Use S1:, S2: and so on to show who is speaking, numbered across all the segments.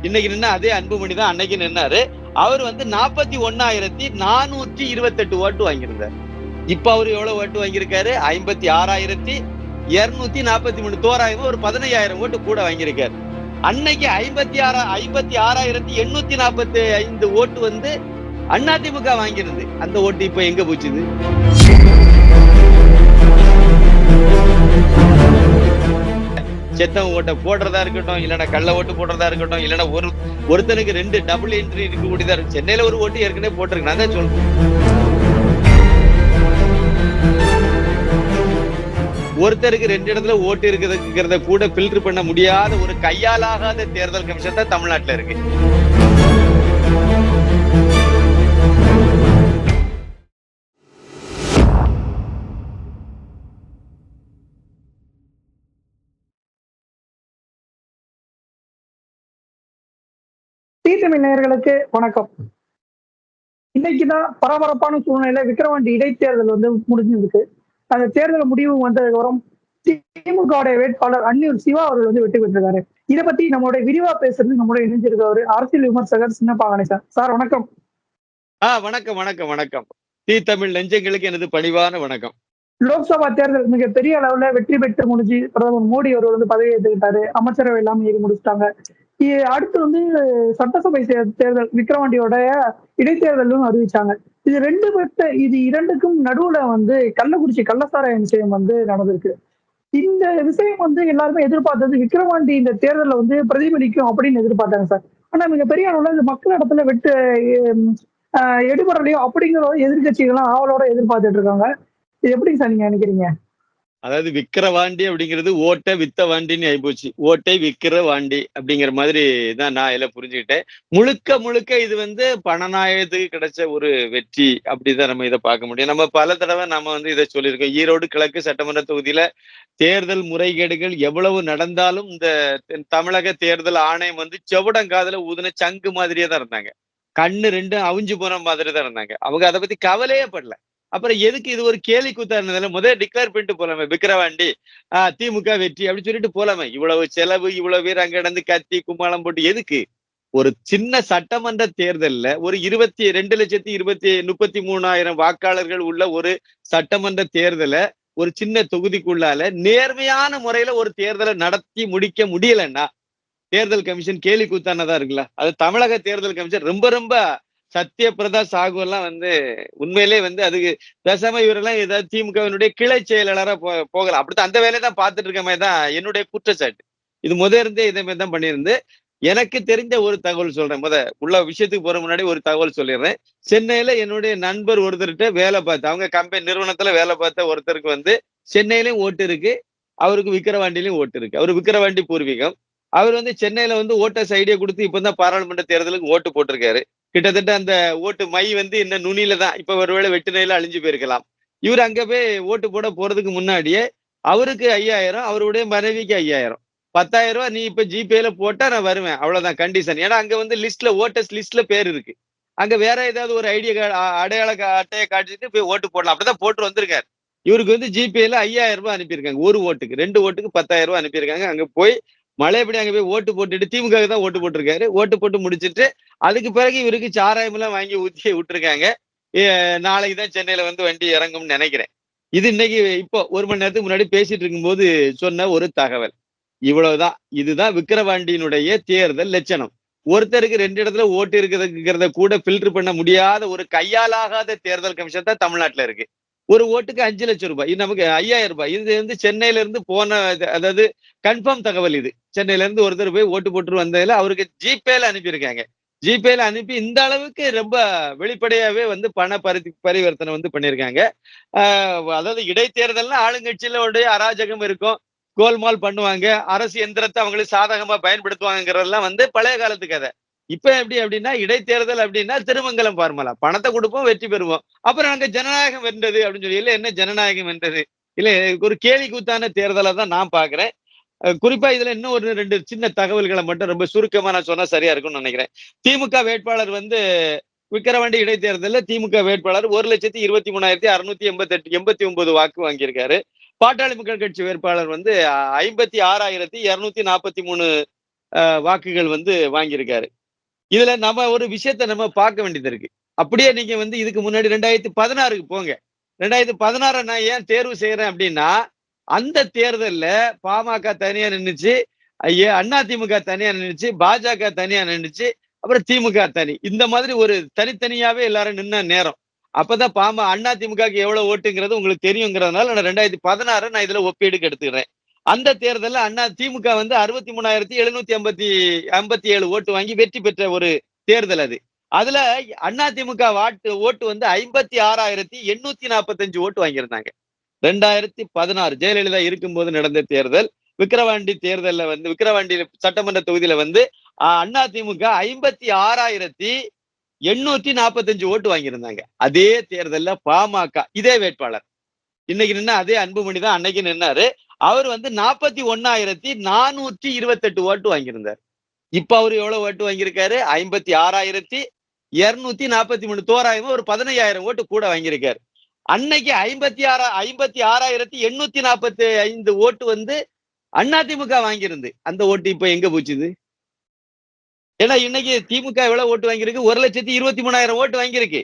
S1: இன்னைக்கு நின்னா அதே அன்புமணி தான் அன்னைக்கு நின்னாரு. அவர் வந்து 41,428 ஓட்டு வாங்கியிருந்தார். இப்ப அவரு எவ்வளவு ஓட்டு வாங்கியிருக்காரு? 56,243 தோராயமா ஒரு 15,000 ஓட்டு கூட வாங்கியிருக்காரு. அன்னைக்கு 56,845 ஓட்டு வந்து அதிமுக வாங்கியிருந்தது. அந்த ஓட்டு இப்ப எங்க போச்சுது? செத்தவன் ஓட்டை போடுறதா இருக்கட்டும், இல்லைன்னா கள்ள ஓட்டு போடுறதா இருக்கட்டும், இல்லைன்னா ஒருத்தனுக்கு 2 டபுள் என்ட்ரி இருக்கக்கூடியதா இருக்கு. சென்னையில ஒரு ஓட்டு ஏற்கனவே போட்டிருக்கு. நான் தான் சொல்றேன், ஒருத்தருக்கு 2 இடத்துல ஓட்டு இருக்கிறத கூட ஃபில்டர் பண்ண முடியாத ஒரு கையாலாகாத தேர்தல் கமிஷன் தான் தமிழ்நாட்டுல இருக்கு.
S2: தமிழ் நேயர்களுக்கு வணக்கம். இன்னைக்குதான் பரபரப்பான சூழ்நிலை விக்கிரவாண்டி இடைத்தேர்தல் வந்து முடிஞ்சிருக்கு. அந்த தேர்தல் முடிவு வந்ததுக்கு வரும் திமுக வேட்பாளர் அன்னியூர் சிவா அவர்கள் வந்து வெற்றி பெற்றிருக்காரு. இதை பத்தி நம்மளுடைய விரிவா பேசுறது நம்மளுடைய இணைஞ்சிருக்காரு அரசியல் விமர்சகர் சின்னப்பா கணேசன் சார். வணக்கம்.
S1: வணக்கம் வணக்கம் வணக்கம். தமிழ் நெஞ்சங்களுக்கு எனது பணிவான வணக்கம்.
S2: லோக்சபா தேர்தல் மிகப்பெரிய அளவுல வெற்றி பெற்று முடிஞ்சு பிரதமர் மோடி அவர்கள் வந்து பதவி ஏற்றுக்கிட்டாரு. அமைச்சரவை எல்லாம் ஏறி முடிச்சிட்டாங்க. அடுத்து வந்து சட்டசபை தேர்தல் விக்கிரவாண்டியோட இடைத்தேர்தலும் அறிவிச்சாங்க. இது இரண்டுக்கும் நடுவுல வந்து கள்ளக்குறிச்சி கள்ளசாராய விஷயம் வந்து நடந்திருக்கு. இந்த விஷயம் வந்து எல்லாருமே எதிர்பார்த்தது விக்கிரவாண்டி இந்த தேர்தல வந்து பிரதிபலிக்கும் அப்படின்னு எதிர்பார்த்தாங்க சார். ஆனா மிகப்பெரிய அளவுல இந்த மக்கள் இடத்துல எடுபடலையோ அப்படிங்கிற எதிர்கட்சிகள்லாம் ஆவலோட எதிர்பார்த்துட்டு இருக்காங்க. இது எப்படி சார் நீங்க நினைக்கிறீங்க?
S1: அதாவது விக்கிரவாண்டி அப்படிங்கிறது ஓட்டை வித்த வாண்டின்னு ஆயிப்போச்சு. ஓட்டை விக்கிற வாண்டி அப்படிங்கிற மாதிரி தான் நான் எல்லாம் புரிஞ்சுக்கிட்டேன். முழுக்க இது வந்து பணநாயகத்துக்கு கிடைச்ச ஒரு வெற்றி அப்படிதான் நம்ம இதை பார்க்க முடியும். நம்ம பல தடவை நம்ம வந்து இதை சொல்லியிருக்கோம். ஈரோடு கிழக்கு சட்டமன்ற தொகுதியில தேர்தல் முறைகேடுகள் எவ்வளவு நடந்தாலும் இந்த தமிழக தேர்தல் ஆணையம் வந்து செவடங்காதுல ஊதுன சங்கு மாதிரியே தான் இருந்தாங்க. கண்ணு 2 அவிஞ்சு போன மாதிரி தான் இருந்தாங்க. அவங்க அதை பத்தி கவலையே படல. அப்புறம் எதுக்கு இது ஒரு கேலி கூத்தானதுல முதல்ல டிக்ளேர் பண்ணிட்டு போலாமே, விக்கிரவாண்டி திமுக வெற்றி அப்படின்னு சொல்லிட்டு போலாமே. இவ்வளவு செலவு, இவ்வளவு பேர் அங்க நடந்து கத்தி கும்மாளம் போட்டு எதுக்கு? ஒரு சின்ன சட்டமன்ற தேர்தல்ல ஒரு 2,02,33,000 வாக்காளர்கள் உள்ள ஒரு சட்டமன்ற தேர்தல ஒரு சின்ன தொகுதிக்குள்ளால நேர்மையான முறையில ஒரு தேர்தலை நடத்தி முடிக்க முடியலன்னா தேர்தல் கமிஷன் கேலி கூத்தானதா இருக்குல்ல. அது தமிழக தேர்தல் கமிஷன் ரொம்ப சத்யபிரதா சாகு எல்லாம் வந்து உண்மையிலே வந்து அதுக்கு பேசாம இவரெல்லாம் ஏதாவது திமுகவினுடைய கிளை செயலாளரா போகலாம். அப்படித்தான் அந்த வேலையை தான் பார்த்துட்டு இருக்க மாதிரி தான் என்னுடைய குற்றச்சாட்டு. இது இருந்தே இதே மாதிரி தான் பண்ணியிருந்து. எனக்கு தெரிஞ்ச ஒரு தகவல் சொல்றேன். உள்ள விஷயத்துக்கு போற முன்னாடி ஒரு தகவல் சொல்லிடுறேன். சென்னையில என்னுடைய நண்பர் ஒருத்தர்கிட்ட வேலை பார்த்து அவங்க கம்பெனி நிறுவனத்துல வேலை பார்த்த ஒருத்தருக்கு வந்து சென்னையிலயும் ஓட்டு இருக்கு, அவருக்கு விக்கிரவாண்டிலையும் ஓட்டு இருக்கு. அவரு விக்கிரவாண்டி பூர்வீகம். அவர் வந்து சென்னையில வந்து ஓட்டர்ஸ் ஐடியா கொடுத்து இப்பதான் பாராளுமன்ற தேர்தலுக்கு ஓட்டு போட்டிருக்காரு. கிட்டத்தட்ட அந்த ஓட்டு மை வந்து இன்னும் நுனியில தான். இப்ப ஒருவேளை வெட்டுநையில அழிஞ்சு போயிருக்கலாம். இவர் அங்க போய் ஓட்டு போட போறதுக்கு முன்னாடியே அவருக்கு 5,000, அவருடைய மனைவிக்கு 5,000, 10,000 ரூபாய் நீ இப்ப ஜிபேல போட்டா நான் வருவேன், அவ்வளவுதான் கண்டிஷன். ஏன்னா அங்க வந்து லிஸ்ட்ல ஓட்டர்ஸ் லிஸ்ட்ல பேர் இருக்கு. அங்க வேற ஏதாவது ஒரு ஐடியா கார்டு அடையாள அட்டையை காட்டிட்டு போய் ஓட்டு போடலாம். அப்படிதான் போட்டு வந்திருக்காரு. இவருக்கு வந்து ஜிபேல 5,000 ரூபாய் அனுப்பியிருக்காங்க. ஒரு ஓட்டுக்கு 2 ஓட்டுக்கு 10,000 ரூபாய் அனுப்பியிருக்காங்க. அங்க போய் மழைப்படி அங்க போய் ஓட்டு போட்டுட்டு திமுக தான் ஓட்டு போட்டிருக்காரு. ஓட்டு போட்டு முடிச்சிட்டு அதுக்கு பிறகு இவருக்கு சாராயம் எல்லாம் வாங்கி ஊத்தி விட்டுருக்காங்க. நாளைக்கு தான் சென்னையில வந்து வண்டி இறங்கும்னு நினைக்கிறேன். இது இன்னைக்கு இப்போ 1 மணி நேரத்துக்கு முன்னாடி பேசிட்டு இருக்கும்போது சொன்ன ஒரு தகவல். இவ்வளவுதான். இதுதான் விக்கிரவாண்டியினுடைய தேர்தல் லட்சணம். ஒருத்தருக்கு 2 இடத்துல ஓட்டு இருக்கிறத கூட ஃபில்டர் பண்ண முடியாத ஒரு கையாலாகாத தேர்தல் கமிஷன் தான் தமிழ்நாட்டுல இருக்கு. ஒரு ஓட்டுக்கு 5 லட்சம் ரூபாய். இது நமக்கு 5,000 ரூபாய். இது வந்து சென்னையில இருந்து போன அதாவது கன்ஃபார்ம் தகவல் இது. சென்னையில இருந்து ஒருத்தர் போய் ஓட்டு போட்டு வந்ததுல அவருக்கு ஜிபேல அனுப்பியிருக்காங்க. ஜிபேல அனுப்பி இந்த அளவுக்கு ரொம்ப வெளிப்படையாவே வந்து பண பரிவர்த்தனை வந்து பண்ணியிருக்காங்க. அதாவது இடைத்தேர்தல்னா ஆளுங்கட்சியில அராஜகம் இருக்கும், கோல்மால் பண்ணுவாங்க, அரசு எந்திரத்தை அவங்களுக்கு சாதகமா பயன்படுத்துவாங்கிறதெல்லாம் வந்து பழைய காலத்து கதை. இப்ப எப்படி அப்படின்னா இடைத்தேர்தல் அப்படின்னா திருமங்கலம் ஃபார்முலா, பணத்தை கொடுப்போம் வெற்றி பெறுவோம், அப்புறம் அங்க ஜனநாயகம் வென்றது அப்படின்னு சொல்லி. இல்ல என்ன ஜனநாயகம் வென்றது? இல்ல ஒரு கேலி கூத்தான தேர்தலை தான் நான் பாக்குறேன். குறிப்பா இதுல இன்னும் 2 சின்ன தகவல்களை மட்டும் ரொம்ப சுருக்கமா நான் சொன்னா சரியா இருக்கும்னு நினைக்கிறேன். திமுக வேட்பாளர் வந்து விக்கிரவாண்டி இடைத்தேர்தலில் திமுக வேட்பாளர் 1,23,688 வாக்கு வாங்கியிருக்காரு. பாட்டாளி மக்கள் கட்சி வேட்பாளர் வந்து 56,243 வாக்குகள் வந்து வாங்கியிருக்காரு. இதுல நம்ம ஒரு விஷயத்த நம்ம பார்க்க வேண்டியது இருக்கு. அப்படியே நீங்க வந்து இதுக்கு முன்னாடி 2016க்கு போங்க. 2016 நான் ஏன் தேர்வு செய்றேன் அப்படின்னா, அந்த தேர்தல்ல பாமக தனியா நின்னுச்சு. அதிமுக தனியா நின்னுச்சு. பாஜக தனியா நின்னுச்சு. அப்புறம் திமுக தனி. இந்த மாதிரி ஒரு தனித்தனியாவே எல்லாரும் நின்ன நேரம். அப்பதான் அதிமுகவுக்கு எவ்வளவு ஓட்டுங்கிறது உங்களுக்கு தெரியுங்கிறதுனால நான் 2016 நான் இதுல ஒப்பீடுக்கு எடுத்துக்கிறேன். அந்த தேர்தல்ல திமுக வந்து 63,757 ஓட்டு வாங்கி வெற்றி பெற்ற ஒரு தேர்தல் அது. அதுல அதிமுக ஓட்டு வந்து 56,845 ஓட்டு வாங்கியிருந்தாங்க. 2016 ஜெயலலிதா இருக்கும்போது நடந்த தேர்தல். விக்கிரவாண்டி சட்டமன்ற தொகுதியில வந்து அதிமுக 56,845 ஓட்டு வாங்கியிருந்தாங்க. அதே தேர்தல்ல பாமக இதே வேட்பாளர் இன்னைக்கு நின்ன அதே அன்புமணி தான் அன்னைக்கு நின்னாரு. அவர் வந்து 41,428 ஓட்டு வாங்கியிருந்தார். இப்ப அவரு எவ்வளவு ஓட்டு வாங்கியிருக்காரு? 56,243 தோராயமா ஒரு 15,000 ஓட்டு கூட வாங்கியிருக்காரு. அன்னைக்கு 56,845 ஓட்டு வந்து அதிமுக வாங்கியிருந்து அந்த ஓட்டு இப்ப எங்க போச்சுது? ஏன்னா இன்னைக்கு திமுக எவ்வளவு ஓட்டு வாங்கியிருக்கு? 1,23,000 ஓட்டு வாங்கியிருக்கு.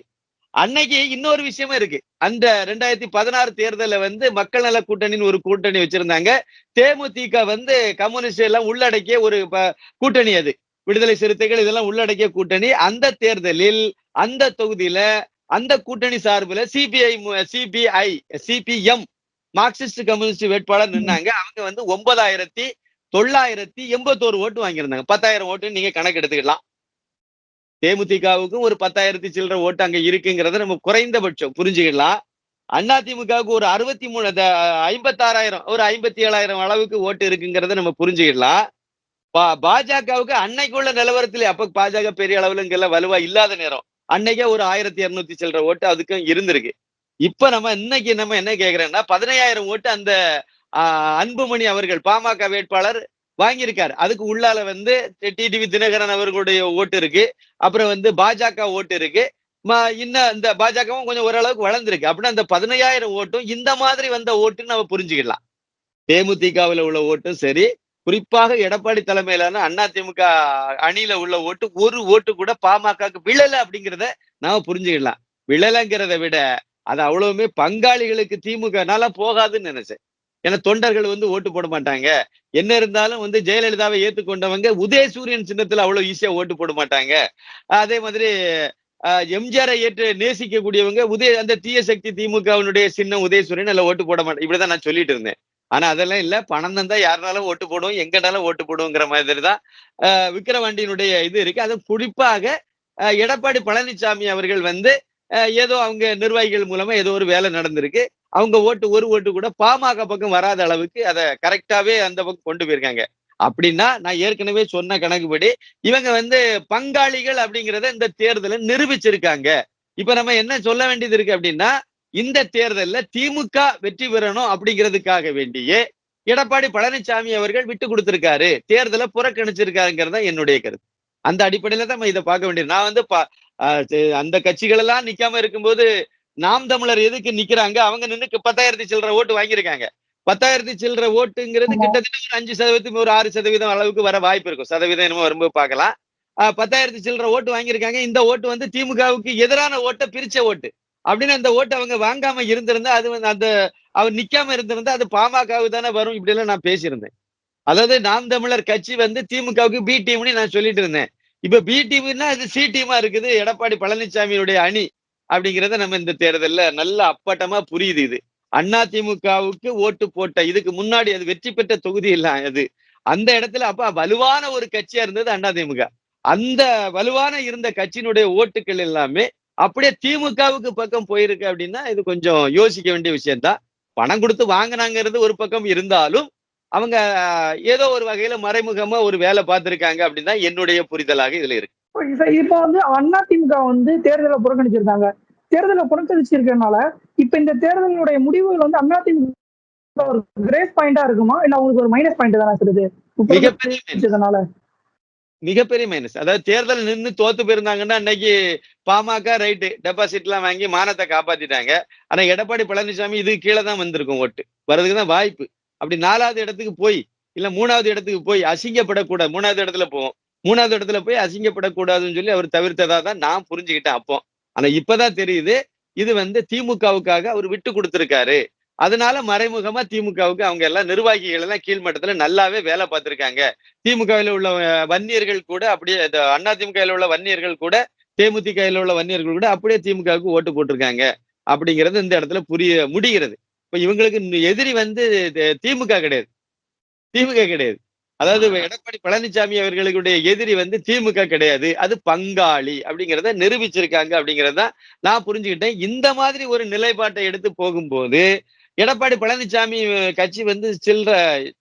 S1: அன்னைக்கு இன்னொரு விஷயமும் இருக்கு. அந்த 2016 தேர்தல்ல வந்து மக்கள் நல கூட்டணின்னு ஒரு கூட்டணி வச்சிருந்தாங்க. தேமுதிக வந்து கம்யூனிஸ்ட் எல்லாம் உள்ளடக்கிய ஒரு கூட்டணி அது. விடுதலை சிறுத்தைகள் இதெல்லாம் உள்ளடக்கிய கூட்டணி. அந்த தேர்தலில் அந்த தொகுதியில அந்த கூட்டணி சார்பில் சிபிஎம் மார்க்சிஸ்ட் கம்யூனிஸ்ட் வேட்பாளர் நின்னாங்க. அவங்க வந்து 9,981 ஓட்டு வாங்கியிருந்தாங்க. 10,000 ஓட்டு நீங்க கணக்கு எடுத்துக்கலாம். தேமுதிகவுக்கும் ஒரு 10,000 சில்லற ஓட்டு அங்க இருக்குங்கிறத நம்ம குறைந்தபட்சம் புரிஞ்சுக்கலாம். அதிமுகவுக்கு ஒரு 56,000 ஒரு 57,000 அளவுக்கு ஓட்டு இருக்குங்கிறத நம்ம புரிஞ்சுக்கலாம். பாஜகவுக்கு அன்னைக்குள்ள நிலவரத்திலே அப்ப பாஜக பெரிய அளவுல இங்கெல்லாம் வலுவா இல்லாத நேரம். அன்னைக்கே ஒரு 1,200 சில்லற ஓட்டு அதுக்கும் இருந்திருக்கு. இப்ப இன்னைக்கு நம்ம என்ன கேக்குறேன்னா 15,000 ஓட்டு அந்த அன்புமணி அவர்கள் பாமக வேட்பாளர் வாங்கியிருக்காரு. அதுக்கு உள்ளால வந்து டிடிவி தினகரன் அவர்களுடைய ஓட்டு இருக்கு. அப்புறம் வந்து பாஜக ஓட்டு இருக்கு. இன்னும் இந்த பாஜகவும் கொஞ்சம் ஓரளவுக்கு வளர்ந்திருக்கு. அப்படின்னா அந்த 15,000 ஓட்டும் இந்த மாதிரி வந்த ஓட்டுன்னு நம்ம புரிஞ்சுக்கலாம். தேமுதிகவுல உள்ள ஓட்டும் சரி, குறிப்பாக எடப்பாடி தலைமையிலான அதிமுக அணியில உள்ள ஓட்டு ஒரு ஓட்டு கூட பாமகக்கு விழல அப்படிங்கிறத நாம புரிஞ்சுக்கலாம். விழலைங்கிறத விட அது அவ்வளவுமே பங்காளிகளுக்கு திமுகனால போகாதுன்னு நினைச்சேன். ஏன்னா தொண்டர்கள் வந்து ஓட்டு போட மாட்டாங்க. என்ன இருந்தாலும் வந்து ஜெயலலிதாவை ஏத்துக்கொண்டவங்க உதயசூரியன் சின்னத்துல அவ்வளவு ஈஸியா ஓட்டு போட மாட்டாங்க. அதே மாதிரி எம்ஜிஆரை ஏற்று நேசிக்கக்கூடியவங்க அந்த தீய சக்தி திமுகவினுடைய சின்னம் உதயசூரியன் அதுல ஓட்டு போட மாட்டாங்க. இப்படிதான் நான் சொல்லிட்டு இருந்தேன். ஆனா அதெல்லாம் இல்ல. பணம் தந்தா யாருனாலும் ஓட்டு போடுவோம், எங்கனாலும் ஓட்டு போடுவோங்கிற மாதிரிதான் விக்கிரவாண்டியினுடைய இது இருக்கு. அது குறிப்பாக எடப்பாடி பழனிசாமி அவர்கள் வந்து ஏதோ அவங்க நிர்வாகிகள் மூலமா ஏதோ ஒரு வேலை நடந்திருக்கு. அவங்க ஒரு ஓட்டு கூட பாமக பக்கம் வராத அளவுக்கு அதை கரெக்டாவே அந்த பக்கம் கொண்டு போயிருக்காங்க. அப்படின்னா நான் ஏற்கனவே சொன்ன கணக்குப்படி இவங்க வந்து பங்காளிகள் அப்படிங்கிறத இந்த தேர்தலை நிரூபிச்சிருக்காங்க. இப்ப நம்ம என்ன சொல்ல வேண்டியது இருக்கு அப்படின்னா இந்த தேர்தல்ல திமுக வெற்றி பெறணும் அப்படிங்கிறதுக்காக வேண்டியே எடப்பாடி பழனிசாமி அவர்கள் விட்டு கொடுத்திருக்காரு, தேர்தலை புறக்கணிச்சிருக்காருங்கிறத என்னுடைய கருத்து. அந்த அடிப்படையில தான் நம்ம இதை பார்க்க வேண்டியது. நான் வந்து அந்த கட்சிகள் எல்லாம் நிக்காம இருக்கும்போது நாம் தமிழர் எதுக்கு நிக்கிறாங்க? அவங்க நின்று 10,000 சில்லற ஓட்டு வாங்கியிருக்காங்க. 10,000 சில்லற ஓட்டுங்கிறது கிட்டத்தட்ட ஒரு 5% ஒரு 6% அளவுக்கு வர வாய்ப்பு இருக்கும். சதவீதம் என்னமோ வரும்போது பார்க்கலாம். 10,000 சில்லற ஓட்டு வாங்கியிருக்காங்க. இந்த ஓட்டு வந்து திமுகவுக்கு எதிரான ஓட்டை பிரிச்ச ஓட்டு. அப்படின்னு அந்த ஓட்டு அவங்க வாங்காம இருந்திருந்தா அது வந்து அவர் நிக்காம இருந்திருந்தா அது பாமகவுக்கு தானே வரும். இப்படி எல்லாம் நான் பேசியிருந்தேன். அதாவது நாம் தமிழர் கட்சி வந்து திமுகவுக்கு பி டீம்னு நான் சொல்லிட்டு இருந்தேன். இப்ப பி டீம்னா அது சி டீமா இருக்குது எடப்பாடி பழனிசாமியுடைய அணி அப்படிங்கிறத நம்ம இந்த தேர்தல்ல நல்ல அப்பட்டமா புரியுது. இது அதிமுகவுக்கு ஓட்டு போட்ட இதுக்கு முன்னாடி அது வெற்றி பெற்ற தொகுதி இல்ல அது. அந்த இடத்துல அப்ப வலுவான ஒரு கட்சியா இருந்தது அதிமுக. அந்த வலுவான இருந்த கட்சியினுடைய ஓட்டுகள் எல்லாமே அப்படியே திமுகவுக்கு பக்கம் போயிருக்கு அப்படின்னா இது கொஞ்சம் யோசிக்க வேண்டிய விஷயம்தான். பணம் கொடுத்து வாங்கினாங்கிறது ஒரு பக்கம் இருந்தாலும் அவங்க ஏதோ ஒரு வகையில மறைமுகமா ஒரு வேலை பார்த்திருக்காங்க அப்படின்னு தான் என்னுடைய புரிதலாக இதுல இருக்கு.
S2: இப்ப வந்து அதிமுக வந்து தேர்தலை புறக்கணிச்சிருக்காங்க. தேர்தலை புறக்கணிச்சிருக்கனால இப்ப இந்த தேர்தலுடைய முடிவுகள் வந்து அதிமுக ஒரு கிரேஸ் பாயிண்டா இருக்குமா இல்ல அவங்களுக்கு ஒரு மைனஸ் பாயிண்ட் தானே சொல்லுது
S1: மிகப்பெரிய மைனஸ். அதாவது தேர்தல் நின்று தோத்து போயிருந்தாங்கன்னா இன்னைக்கு பாமக ரைட்டு டெபாசிட் எல்லாம் வாங்கி மானத்தை காப்பாத்திட்டாங்க. ஆனா எடப்பாடி பழனிசாமி இது கீழே தான் வந்திருக்கும் ஓட்டு வரதுக்குதான் வாய்ப்பு. அப்படி 4வது இடத்துக்கு போய் இல்ல 3வது இடத்துக்கு போய் அசிங்கப்படக்கூடாது. 3வது இடத்துல போவோம். 3வது இடத்துல போய் அசிங்கப்படக்கூடாதுன்னு சொல்லி அவர் தவிர்த்ததா தான் நான் புரிஞ்சுக்கிட்டேன் அப்போ. ஆனா இப்பதான் தெரியுது, இது வந்து திமுகவுக்காக அவர் விட்டு குடுத்திருக்காரு. அதனால மறைமுகமா திமுகவுக்கு அவங்க எல்லாம் நிர்வாகிகள் எல்லாம் கீழ்மட்டத்துல நல்லாவே வேலை பார்த்திருக்காங்க. திமுகவில உள்ள வன்னியர்கள் கூட அப்படியே அதிமுகவில உள்ள வன்னியர்கள் கூட, தேமுதிகவில உள்ள வன்னியர்கள் கூட அப்படியே திமுகவுக்கு ஓட்டு போட்டிருக்காங்க. அப்படிங்கிறது இந்த இடத்துல புரிய முடிகிறது. இப்ப இவங்களுக்கு எதிரி வந்து திமுக கிடையாது. திமுக கிடையாது. அதாவது எடப்பாடி பழனிசாமி அவர்களுடைய எதிரி வந்து திமுக கிடையாது. அது பங்காளி அப்படிங்கிறத நிரூபிச்சிருக்காங்க அப்படிங்கிறத நான் புரிஞ்சுக்கிட்டேன். இந்த மாதிரி ஒரு நிலைப்பாட்டை எடுத்து போகும்போது, எடப்பாடி பழனிசாமி கட்சி வந்து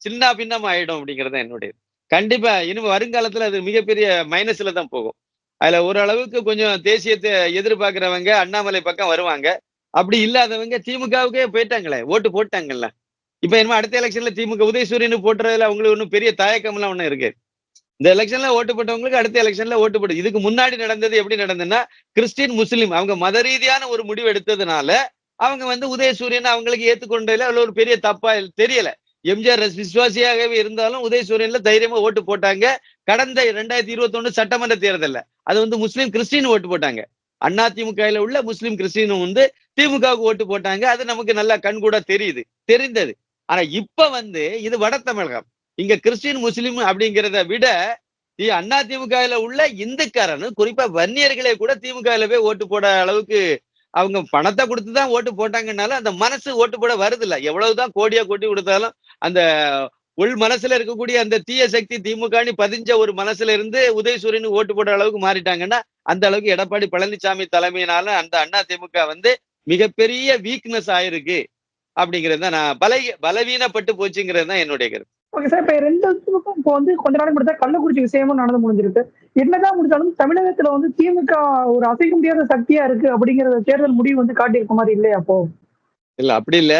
S1: சின்ன பின்னமா ஆயிடும் அப்படிங்கிறது தான் என்னுடையது. கண்டிப்பா இனிமே வருங்காலத்துல அது மிகப்பெரிய மைனஸ்ல தான் போகும். அதுல ஓரளவுக்கு கொஞ்சம் தேசியத்தை எதிர்பார்க்கிறவங்க அண்ணாமலை பக்கம் வருவாங்க. அப்படி இல்லாதவங்க திமுகவுக்கே போயிட்டாங்களே, ஓட்டு போட்டாங்கல்ல. இப்ப என்னமோ அடுத்த எலெக்ஷன்ல திமுக உதயசூரியன் போட்டுறதுல அவங்களுக்கு ஒன்றும் பெரிய தயக்கம்லாம் ஒண்ணும் இருக்கு. இந்த எலெக்ஷன்ல ஓட்டு போட்டவங்களுக்கு அடுத்த எலெக்ஷன்ல ஓட்டு போடு. இதுக்கு முன்னாடி நடந்தது எப்படி நடந்ததுன்னா, கிறிஸ்டின், முஸ்லிம் அவங்க மத ரீதியான ஒரு முடிவு எடுத்ததுனால, அவங்க வந்து உதயசூரியன் அவங்களுக்கு ஏத்துக்கொண்டதுல அதுல ஒரு பெரிய தப்பா தெரியல. எம்ஜிஆர் விசுவாசியாகவே இருந்தாலும் உதயசூரியன்ல தைரியமா ஓட்டு போட்டாங்க. கடந்த 2021 சட்டமன்ற தேர்தல்ல. அது வந்து முஸ்லிம், கிறிஸ்டின் ஓட்டு போட்டாங்க. அதிமுகவில் உள்ள முஸ்லிம், கிறிஸ்டினும் வந்து திமுகவுக்கு ஓட்டு போட்டாங்க. அது நமக்கு நல்லா கண்கூடா தெரிந்தது. ஆனா இப்ப வந்து இது வட தமிழகம். இங்க கிறிஸ்டின், முஸ்லிம் அப்படிங்கிறத விட அதிமுகவில் உள்ள இந்துக்காரனு குறிப்பா வன்னியர்களே கூட திமுகவில் போய் ஓட்டு போட அளவுக்கு அவங்க பணத்தை கொடுத்துதான் ஓட்டு போட்டாங்கன்னாலும் அந்த மனசு ஓட்டு போட வருதில்ல. எவ்வளவுதான் கோடியா கொட்டி கொடுத்தாலும் அந்த உள் மனசுல இருக்கக்கூடிய அந்த தீய சக்தி திமுகன்னு பதிஞ்ச ஒரு மனசுல இருந்து உதயசூரியன் ஓட்டு போடுற அளவுக்கு மாறிட்டாங்கன்னா, அந்த அளவுக்கு எடப்பாடி பழனிசாமி தலைமையினால அந்த அதிமுக வந்து மிகப்பெரிய வீக்னஸ் ஆயிருக்கு அப்படிங்கிறது தான் நான் பலவீனப்பட்டு போச்சுங்கிறது தான் என்னுடைய கருத்து.
S2: Okay sir. இப்ப 2 பக்கம் இப்போ வந்து கொஞ்ச நாளைக்கு முன்னாடி கள்ளக்குறிச்சி விஷயமும் நடந்து முடிஞ்சிருக்கு. என்னதான் முடிஞ்சாலும் தமிழகத்துல வந்து திமுக ஒரு அசைக்க முடியாத சக்தியா இருக்கு அப்படிங்கிற தேர்தல் முடிவு வந்து காட்டியிருக்க மாதிரி இல்லையா அப்போ?
S1: இல்ல அப்படி இல்ல.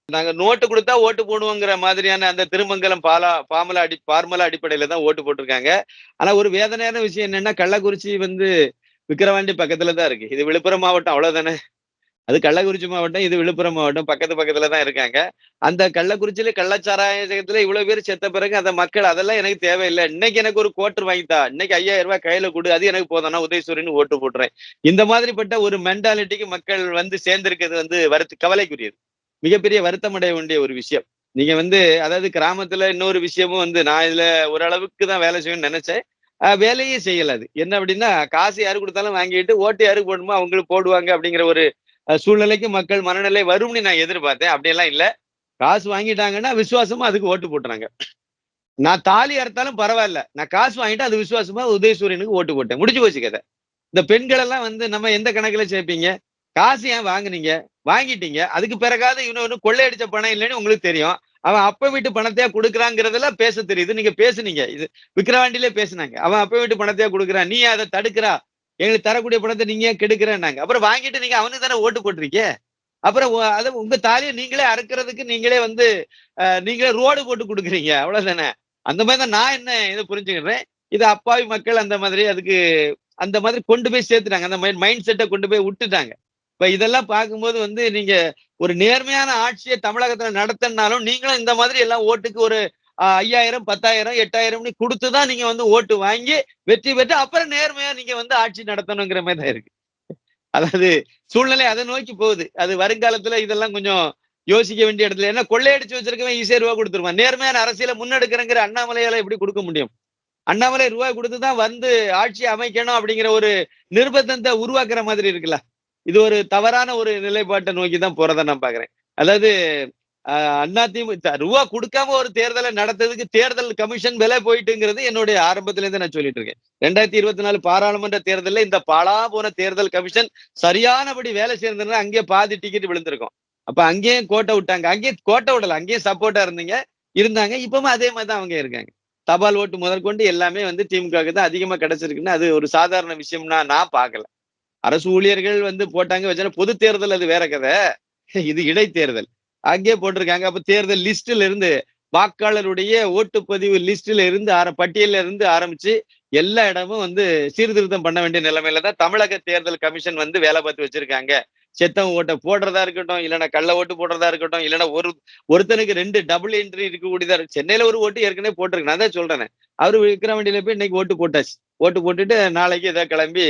S1: நாங்க நோட்டு குடுத்தா ஓட்டு போடுவோங்கிற மாதிரியான அந்த திருமங்கலம் பார்முலா அடிப்படையில தான் ஓட்டு போட்டிருக்காங்க. ஆனா ஒரு வேதனையான விஷயம் என்னன்னா, கள்ளக்குறிச்சி வந்து விக்கிரவாண்டி பக்கத்துல தான் இருக்கு. இது விழுப்புரம் மாவட்டம் அவ்வளவுதானே. அது கள்ளக்குறிச்சி மாவட்டம், இது விழுப்புரம் மாவட்டம் பக்கத்துல தான் இருக்காங்க. அந்த கள்ளக்குறிச்சியில கள்ளச்சாராயத்துல இவ்வளவு பேர் செத்த பிறகு அந்த மக்கள் அதெல்லாம் எனக்கு தேவையில்லை. இன்னைக்கு எனக்கு ஒரு குவார்டர் வாங்கித்தா, இன்னைக்கு 5000 ரூபாய் கையில கொடு, அது எனக்கு போதும், நான் உதயசூரியன் ஓட்டு போட்டுறேன். இந்த மாதிரிப்பட்ட ஒரு மென்டாலிட்டிக்கு மக்கள் வந்து சேர்ந்திருக்கிறது வந்து கவலைக்குரியது. மிகப்பெரிய வருத்தம் அடைய வேண்டிய ஒரு விஷயம். நீங்க வந்து அதாவது கிராமத்துல இன்னொரு விஷயமும் வந்து நான் இதுல ஓரளவுக்கு தான் வேலை செய்யணும்னு நினைச்சேன். வேலையே செய்யல அது. என்ன அப்படின்னா, காசு யாரு கொடுத்தாலும் வாங்கிட்டு ஓட்டு யாருக்கு போடணுமோ அவங்களுக்கு போடுவாங்க அப்படிங்கிற ஒரு சூழ்நிலைக்கு மக்கள் மனநிலை வரும்னு நான் எதிர்பார்த்தேன். அப்படியெல்லாம் இல்ல. காசு வாங்கிட்டாங்கன்னா விசுவாசமா அதுக்கு ஓட்டு போட்டுறாங்க. நான் தாலி அறுத்தாலும் பரவாயில்ல. நான் காசு வாங்கிட்டு அது விசுவாசமா உதயசூரியனுக்கு ஓட்டு போட்டேன். முடிஞ்சு போச்சு கதை. இந்த பெண்கள் எல்லாம் வந்து நம்ம எந்த கணக்குல சேர்ப்பீங்க? காசு ஏன் வாங்குனீங்க? வாங்கிட்டீங்க. அதுக்கு பிறகாவது இவனு கொள்ளையடிச்ச பணம் இல்லைன்னு உங்களுக்கு தெரியும். அவன் அப்ப வீட்டு பணத்தையா குடுக்குறாங்கிறதெல்லாம் பேச தெரியுது. நீங்க பேசுனீங்க. இது விக்கிரவாண்டியிலே பேசுனாங்க. அவன் அப்ப வீட்டு பணத்தையா குடுக்குறான். நீ அத தடுக்கிறா. எங்களுக்கு தரக்கூடிய பணத்தை நீங்க ஏன் கெடுக்கிறேன்னாங்க. அப்புறம் வாங்கிட்டு நீங்க அவனுக்கு தானே ஓட்டு போட்டிருக்கீங்க. அப்புறம் அத உங்க தாலிய நீங்களே அறுக்கிறதுக்கு நீங்களே வந்து நீங்களே ரோடு போட்டு குடுக்குறீங்க. அவ்வளவுதானே. அந்த மாதிரி தான் நான் என்ன இத புரிஞ்சுக்கிறேன். இது அப்பாவி மக்கள் அந்த மாதிரி அதுக்கு அந்த மாதிரி கொண்டு போய் சேர்த்துட்டாங்க. அந்த மைண்ட் செட்ட கொண்டு போய் விட்டுட்டாங்க. இப்ப இதெல்லாம் பார்க்கும்போது வந்து நீங்க ஒரு நேர்மையான ஆட்சியை தமிழகத்துல நடத்தினாலும் நீங்களும் இந்த மாதிரி எல்லாம் ஓட்டுக்கு ஒரு 5000, 10,000, 8,000 குடுத்துதான் நீங்க வந்து ஓட்டு வாங்கி வெற்றி பெற்று அப்புறம் நேர்மையா நீங்க வந்து ஆட்சி நடத்தணுங்கிற மாதிரி தான் இருக்கு. அதாவது சூழ்நிலை அதை நோக்கி போகுது. அது வருங்காலத்துல இதெல்லாம் கொஞ்சம் யோசிக்க வேண்டிய இடத்துல. ஏன்னா கொள்ளையடிச்சு வச்சிருக்கவன் ஈஸியா ரூபா கொடுத்துருவான். நேர்மையான அரசியல முன்னெடுக்கிறங்கிற அண்ணாமலையால எப்படி கொடுக்க முடியும்? அண்ணாமலை ரூபாய் கொடுத்துதான் வந்து ஆட்சி அமைக்கணும் அப்படிங்கிற ஒரு நிர்பந்தத்தை உருவாக்குற மாதிரி இருக்குல்ல. இது ஒரு தவறான ஒரு நிலைப்பாட்டை நோக்கி தான் போறதை நான் பாக்குறேன். அதாவது அதிமுக ரூபா கொடுக்காம ஒரு தேர்தலை நடத்துறதுக்கு தேர்தல் கமிஷன் விலை போயிட்டுங்கிறது என்னுடைய ஆரம்பத்துல இருந்து நான் சொல்லிட்டு இருக்கேன். 2024 பாராளுமன்ற தேர்தலில் இந்த பாழா போன தேர்தல் கமிஷன் சரியானபடி வேலை செய்யறதுன்னா அங்கேயே பாதி டிக்கெட் விழுந்திருக்கும். அப்ப அங்கேயும் கோட்டை விட்டாங்க. அங்கேயும் கோட்டை விடல, அங்கேயும் சப்போர்ட்டா இருந்தாங்க. இப்பவும் அதே மாதிரி தான் அவங்க இருக்காங்க. தபால் ஓட்டு முதற்கொண்டு எல்லாமே வந்து திமுகவுக்கு தான் அதிகமா கிடைச்சிருக்குன்னு அது ஒரு சாதாரண விஷயம்னா நான் பார்க்கல. அரசு ஊழியர்கள் வந்து போட்டாங்க வச்சா பொது தேர்தல் அது வேற கதை. இது இடைத்தேர்தல். அங்கேயே போட்டிருக்காங்க. அப்ப தேர்தல் லிஸ்ட்ல இருந்து வாக்காளருடைய ஓட்டுப்பதிவு லிஸ்ட்ல இருந்து பட்டியல இருந்து ஆரம்பிச்சு எல்லா இடமும் வந்து சீர்திருத்தம் பண்ண வேண்டிய நிலைமையில தான் தமிழக தேர்தல் கமிஷன் வந்து வேலை பார்த்து வச்சிருக்காங்க. செத்தவன் ஓட்டை போடுறதா இருக்கட்டும், இல்லைன்னா கள்ள ஓட்டு போடுறதா இருக்கட்டும், இல்லைன்னா ஒருத்தனுக்கு 2 டபுள் என்ட்ரி இருக்கக்கூடியதா இருக்கு. சென்னையில ஒரு ஓட்டு ஏற்கனவே போட்டிருக்கு. நான் தான் சொல்றேனே. அவரு விக்கிரவாண்டியில போய் இன்னைக்கு ஓட்டு போட்டாச்சு. ஓட்டு போட்டுட்டு நாளைக்கு ஏதோ கிளம்பி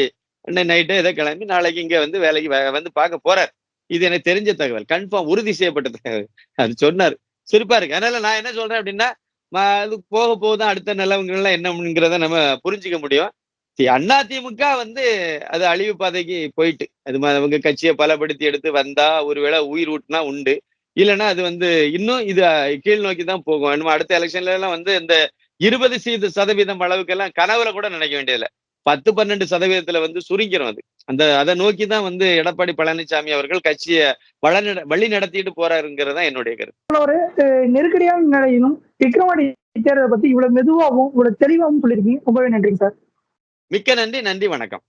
S1: இன்னைக்கு நைட்டு ஏதோ கிளம்பி நாளைக்கு இங்க வந்து வேலைக்கு வந்து பார்க்க போறார். இது எனக்கு தெரிஞ்ச தகவல். கன்ஃபார்ம் உறுதி செய்யப்பட்ட தகவல். அது சொன்னாரு. சிரிப்பா இருக்கு. அதனால நான் என்ன சொல்றேன் அப்படின்னா, அது போக போக தான் அடுத்த நிலவரங்கள்லாம் என்னங்கிறத நம்ம புரிஞ்சுக்க முடியும். அதிமுக வந்து அது அழிவு பாதைக்கு போயிட்டு. அது அவங்க கட்சியை பலப்படுத்தி எடுத்து வந்தா ஒருவேளை உயிர் ஊட்டினா உண்டு. இல்லைன்னா அது வந்து இன்னும் இது கீழ் நோக்கி தான் போகும். நம்ம அடுத்த எலெக்ஷன்ல எல்லாம் வந்து இந்த 20% அளவுக்கு எல்லாம் கனவுல கூட நினைக்க வேண்டியதில்லை. 10-12% வந்து சுருங்கிரும் அது. அதை நோக்கி தான் வந்து எடப்பாடி பழனிசாமி அவர்கள் கட்சியை வழி நடத்திட்டு போறாருங்கிறது தான் என்னுடைய கருத்து.
S2: நெருக்கடியான நிலையிலும் விக்ரவாண்டி தேர்தலை பத்தி இவ்வளவு மெதுவாகவும் இவ்வளவு தெளிவாகவும் சொல்லியிருக்கீங்க. ரொம்பவே நன்றிங்க சார்.
S1: மிக்க நன்றி. நன்றி, வணக்கம்.